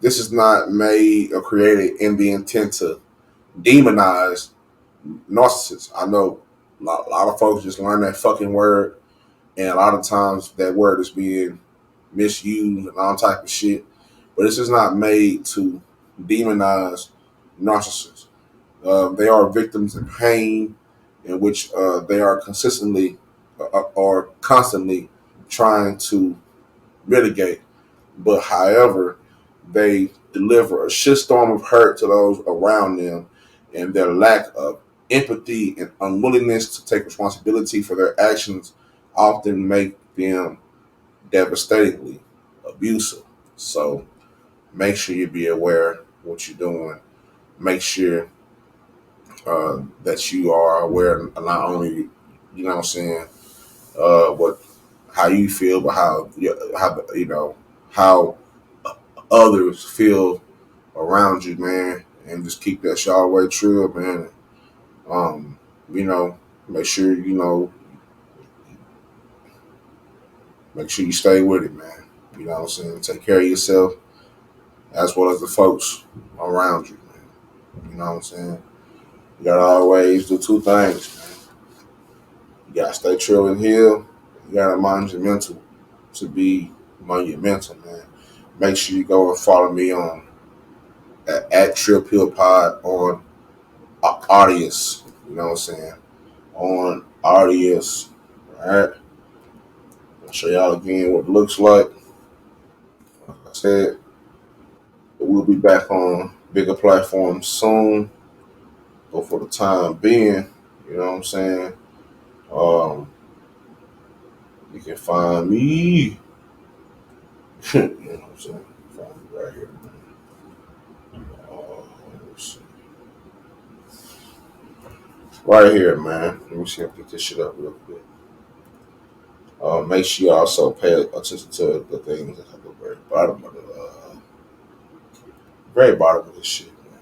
S1: this is not made or created in the intent to demonize narcissists. I know a lot of folks just learn that fucking word, and a lot of times that word is being misused and all type of shit. But this is not made to demonize narcissists. They are victims in pain, in which they are consistently or constantly trying to mitigate. But however, they deliver a shitstorm of hurt to those around them, and their lack of empathy and unwillingness to take responsibility for their actions often make them devastatingly abusive. So make sure you be aware what you're doing. Make sure that you are aware not only, you know what I'm saying, what how you feel, but how others feel around you, man, and just keep that shit all the way true, man. Um, you know, make sure make sure you stay with it, man. You know what I'm saying? Take care of yourself as well as the folks around you, man. You know what I'm saying? You gotta always do two things, man. You gotta stay true and heal. You gotta mind your mental to be among your mental, man. Make sure you go and follow me on at Trill Pill Pod on Audius. You know what I'm saying? On Audius. Alright. I'll show y'all again what it looks like. Like I said, we'll be back on bigger platforms soon. But for the time being, you know what I'm saying? Um, you can find me You know what I'm saying? Find it right here. Let's see. Right here, man. Let me see if I can get this shit up real quick. Make sure you also pay attention to the things at the very bottom of this shit, man.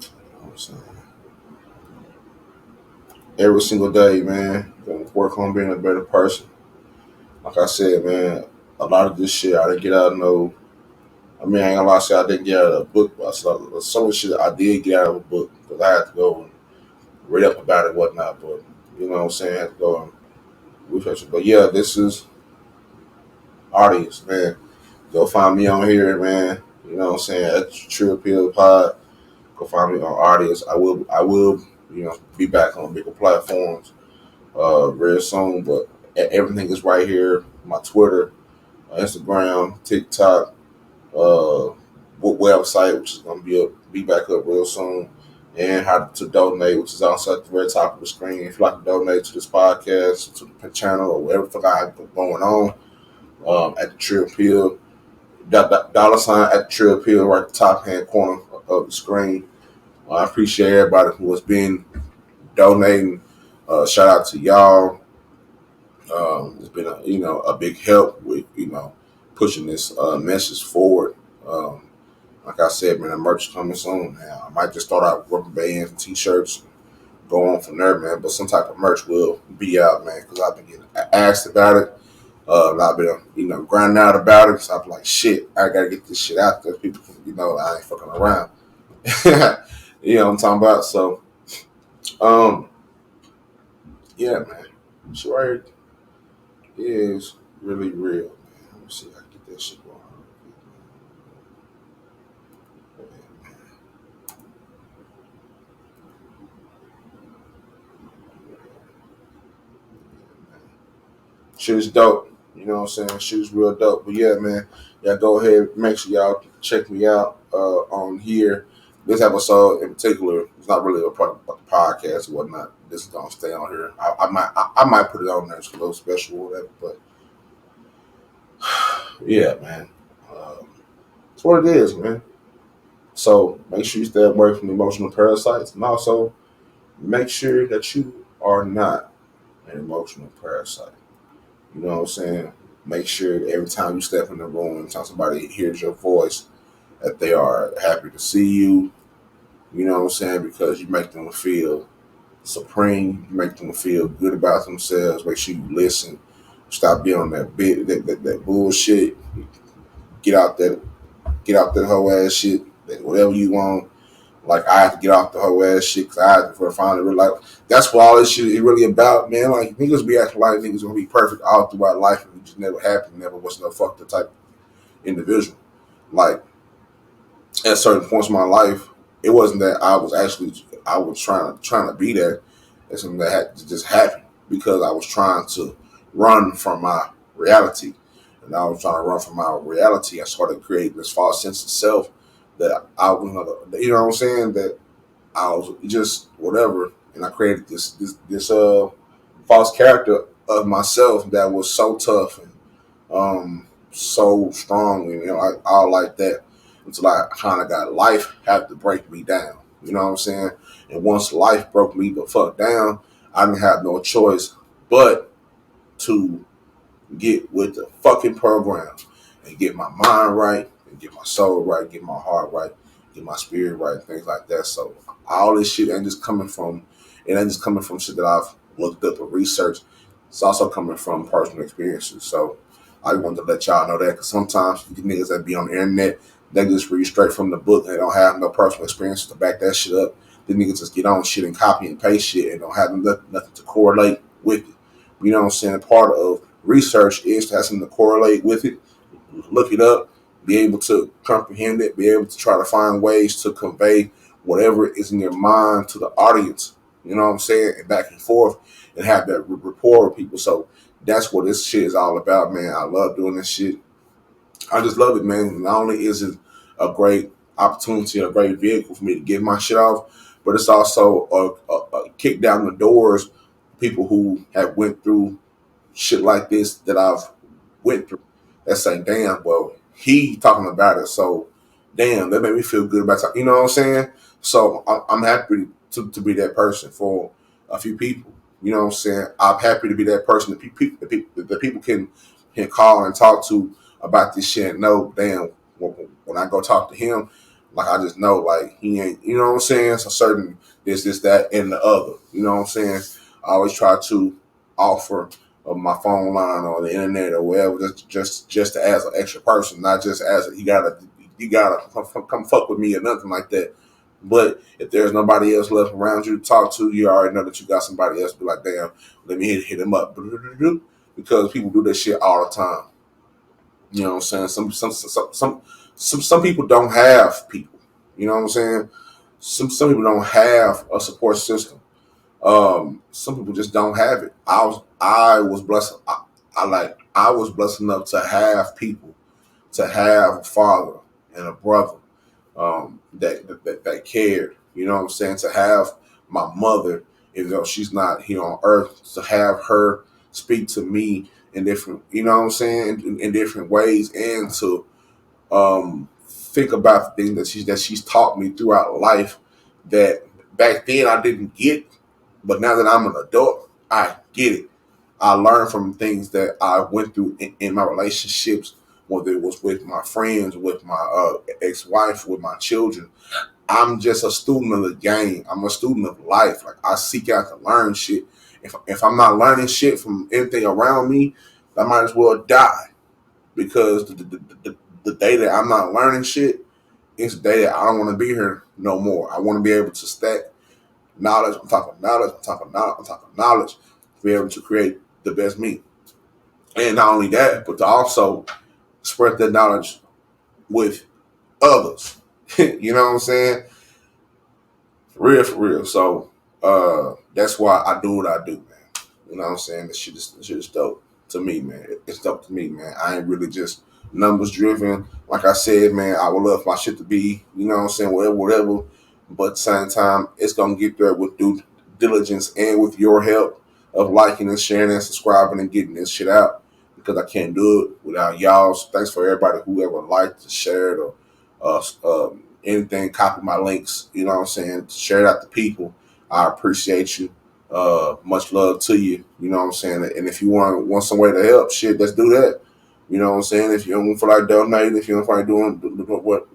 S1: You know what I'm saying? Every single day, man. Gonna work on being a better person. Like I said, man, a lot of this shit I didn't get out of no. I mean, I ain't gonna lie, say I didn't get out of a book, but some of the shit I did get out of a book because I had to go and read up about it and whatnot. But you know what I'm saying? I had to go and research it. But yeah, this is audience, man. Go find me on here, man. You know what I'm saying? At Trill Pill Pod. Go find me on audience. I will, be back on bigger platforms very soon. But everything is right here. My Twitter, Instagram, TikTok, uh, website, which is gonna be back up real soon, and how to donate, which is also at the very top of the screen. If you like to donate to this podcast, to the channel, or whatever the fuck I have going on, at the Trill Pill, dollar sign at the Trill Pill, right at the top hand corner of the screen. I appreciate everybody who has been donating. Shout out to y'all. It's been a big help with pushing this message forward. Like I said, man, the merch coming soon. Now I might just start out with rubber bands and t-shirts, go on from there, man. But some type of merch will be out, man, because I've been getting asked about it. And I've been, grinding out about it. So I'm like, shit, I gotta get this shit out there. People, I ain't fucking around. You know what I'm talking about? So, um, yeah, man. Shit right here is really real, man. Let me see if I can get that shit going. Shit is dope. You know what I'm saying? Shit is real dope. But yeah, man, y'all go ahead. Make sure y'all check me out on here. This episode in particular is not really a part of the podcast or whatnot. This is gonna stay on here. I might put it on there. It's a little special or whatever. But yeah, man, it's what it is, man. So make sure you stay away from emotional parasites, and also make sure that you are not an emotional parasite. You know what I'm saying? Make sure that every time you step in the room, anytime somebody hears your voice, that they are happy to see you. You know what I'm saying? Because you make them feel supreme. You make them feel good about themselves. Make sure you listen. Stop being on that bullshit. Get out that whole ass shit. Whatever you want. Like I have to get off the whole ass shit because I have to finally realize that's what all this shit is really about, man. Like niggas be acting like niggas gonna be perfect all throughout life and it just never happened, never was no fucked up type individual. Like at certain points in my life, it wasn't that I was trying to be that. It's something that had to just happen because I was trying to run from my reality. And I was trying to run from my reality. I started creating this false sense of self that I was, you know what I'm saying? That I was just whatever, and I created this false character of myself that was so tough and so strong, and all like that. Until I kind of got life had to break me down. You know what I'm saying? And once life broke me the fuck down, I didn't have no choice but to get with the fucking program and get my mind right and get my soul right, get my heart right, get my spirit right, and things like that. So all this shit ain't just coming from shit that I've looked up and researched. It's also coming from personal experiences. So I wanted to let y'all know that because sometimes these niggas that be on the internet, they just read straight from the book. They don't have no personal experiences to back that shit up. The niggas just get on shit and copy and paste shit and don't have nothing to correlate with it. You know what I'm saying? Part of research is to have something to correlate with it, look it up, be able to comprehend it, be able to try to find ways to convey whatever is in your mind to the audience. You know what I'm saying? And back and forth and have that rapport with people. So that's what this shit is all about, man. I love doing this shit. I just love it, man. Not only is it a great opportunity, a great vehicle for me to get my shit off, but it's also a kick down the doors people who have went through shit like this that I've went through. that say, damn, well, he talking about it, so damn, that made me feel good about it. You know what I'm saying? So I'm happy to be that person for a few people. You know what I'm saying? I'm happy to be that person that people can call and talk to about this shit and know, damn, when I go talk to him, like I just know, like he ain't, you know what I'm saying? So certain this, that, and the other. You know what I'm saying? I always try to offer of my phone line or the internet or whatever, just as an extra person, not just as you gotta come fuck with me or nothing like that. But if there's nobody else left around you to talk to, you already know that you got somebody else. Be like, damn, let me hit him up, because people do that shit all the time. You know what I'm saying? Some people don't have people. You know what I'm saying? Some people don't have a support system. Some people just don't have it. I was blessed. I was blessed enough to have people, to have a father and a brother, that cared. You know what I'm saying? To have my mother, even though she's not here on earth, to have her speak to me in different, you know what I'm saying, in different ways, and to think about the things that she's taught me throughout life that back then I didn't get, but now that I'm an adult, I get it. I learned from things that I went through in my relationships, whether it was with my friends, with my ex-wife, with my children. I'm just a student of the game. I'm a student of life. Like I seek out to learn shit. If I'm not learning shit from anything around me, I might as well die, because the day that I'm not learning shit is the day that I don't want to be here no more. I want to be able to stack knowledge on top of knowledge on top of knowledge on top of knowledge to be able to create the best me. And not only that, but to also spread that knowledge with others. You know what I'm saying? For real, for real. So that's why I do what I do, man. You know what I'm saying? This shit is dope to me, man. It's dope to me, man. I ain't really just numbers driven. Like I said, man, I would love my shit to be, you know what I'm saying, whatever. But at the same time, it's gonna get there with due diligence and with your help of liking and sharing and subscribing and getting this shit out. Because I can't do it without y'all. So thanks for everybody who ever liked to share it or anything, copy my links, you know what I'm saying, share it out to people. I appreciate you. Much love to you, you know what I'm saying. And if you want some way to help, shit, let's do that. You know what I'm saying? If you don't feel like donating, if you don't feel like doing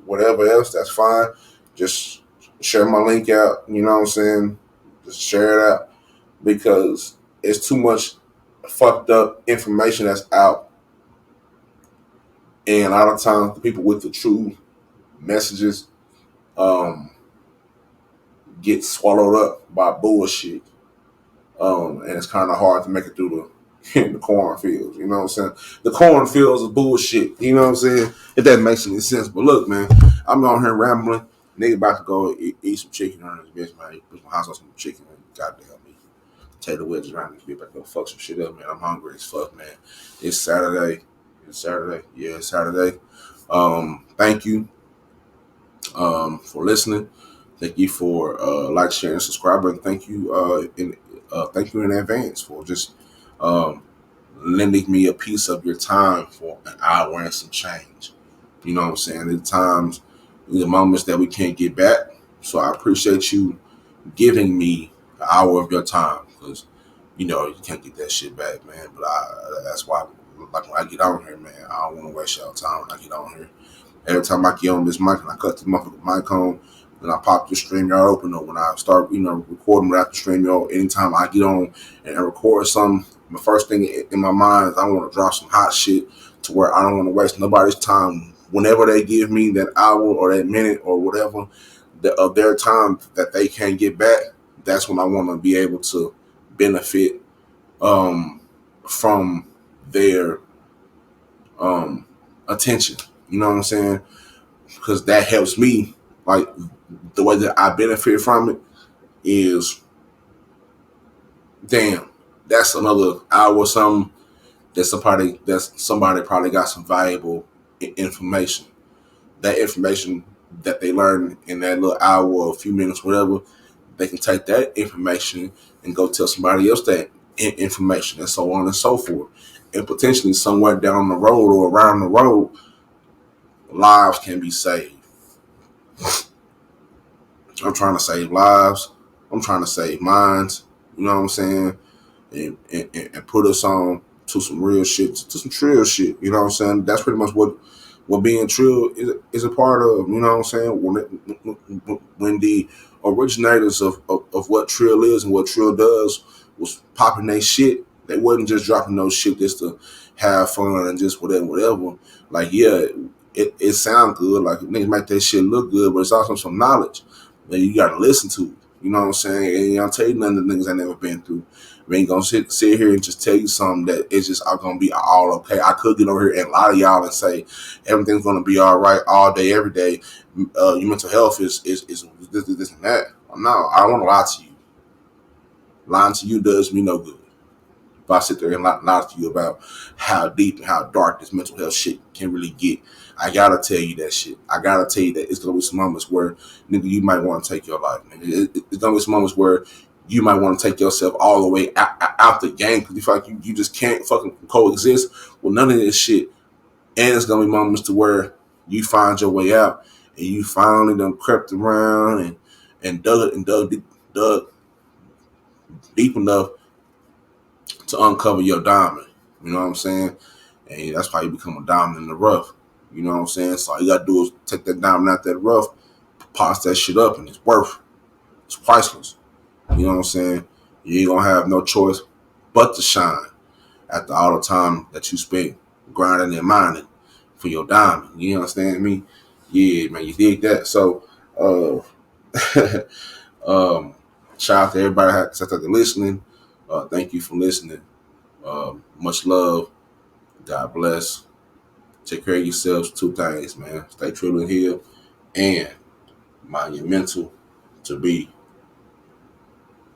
S1: whatever else, that's fine. Just share my link out, you know what I'm saying? Just share it out, because it's too much fucked up information that's out. And a lot of times the people with the true messages um, get swallowed up by bullshit. And it's kind of hard to make it through the cornfields. You know what I'm saying? The cornfields of bullshit. You know what I'm saying? If that makes any sense. But look, man, I'm on here rambling. Nigga about to go eat some chicken on this bitch, man. Put my house on some chicken. Man. Goddamn me. Tater wedges around this bitch. About to go fuck some shit up, man. I'm hungry as fuck, man. It's Saturday. It's Saturday. Yeah, it's Saturday. Thank you for listening. Thank you for like, sharing, and subscribing. Thank you in advance for just um, lending me a piece of your time for an hour and some change. You know what I'm saying? At times, the moments that we can't get back. So I appreciate you giving me an hour of your time, because you can't get that shit back, man. But that's why, like when I get on here, man, I don't want to waste y'all time when I get on here. Every time I get on this mic and I cut the motherfucking mic on, and I pop the StreamYard open, or when I start, recording right after StreamYard, anytime I get on and record something, the first thing in my mind is I want to drop some hot shit to where I don't want to waste nobody's time. Whenever they give me that hour or that minute or whatever of their time that they can't get back, that's when I want to be able to benefit from their attention. You know what I'm saying? Because that helps me. Like, the way that I benefit from it is, damn, that's another hour or something that somebody probably got some valuable information. That information that they learn in that little hour or a few minutes, whatever, they can take that information and go tell somebody else that information, and so on and so forth. and potentially somewhere down the road or around the road, lives can be saved. I'm trying to save lives. I'm trying to save minds. You know what I'm saying? And put us on to some real shit, to some trill shit. You know what I'm saying? That's pretty much what being trill is a part of. You know what I'm saying? When the originators of what trill is and what trill does was popping their shit, they wasn't just dropping those shit just to have fun and just whatever. Like, yeah, it sound good. Like, niggas make that shit look good, but it's also some knowledge that you got to listen to. You know what I'm saying? And I'll tell you nothing that niggas I never been through. We ain't gonna sit here and just tell you something that it's just all gonna be all okay. I could get over here and lie to y'all and say everything's gonna be all right all day, every day. Your mental health is this and that. No, I don't want to lie to you. Lying to you does me no good. If I sit there and lie to you about how deep and how dark this mental health shit can really get, I gotta tell you that shit. I gotta tell you that it's gonna be some moments where, nigga, you might want to take your life. Nigga. It's gonna be some moments where you might want to take yourself all the way out the game because you feel like you just can't fucking coexist with none of this shit. And it's gonna be moments to where you find your way out and you finally done crept around and dug deep enough to uncover your diamond. You know what I'm saying? And that's how you become a diamond in the rough. You know what I'm saying? So all you gotta do is take that diamond out that rough, polish that shit up, and it's priceless. You know what I'm saying? You ain't gonna have no choice but to shine after all the time that you spent grinding and mining for your diamond. You understand me? Yeah, man, you dig that? So, shout out to everybody that's out there listening. Thank you for listening. Much love. God bless. Take care of yourselves. Two things, man. Stay true and heal. And mind your mental to be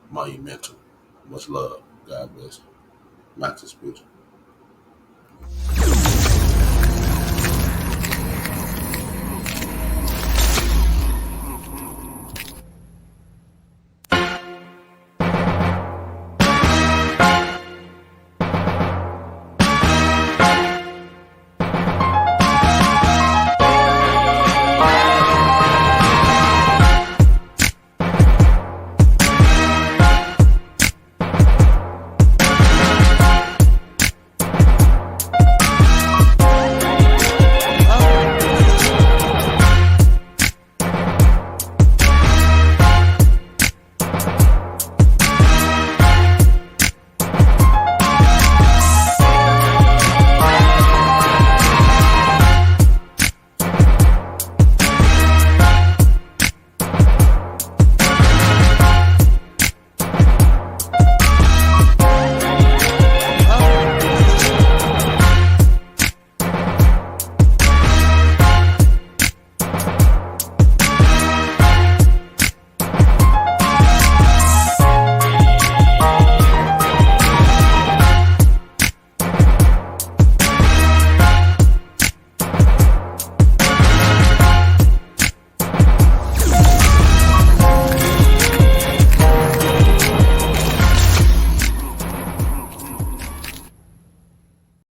S1: monumental. Much love. God bless. Back to spiritual.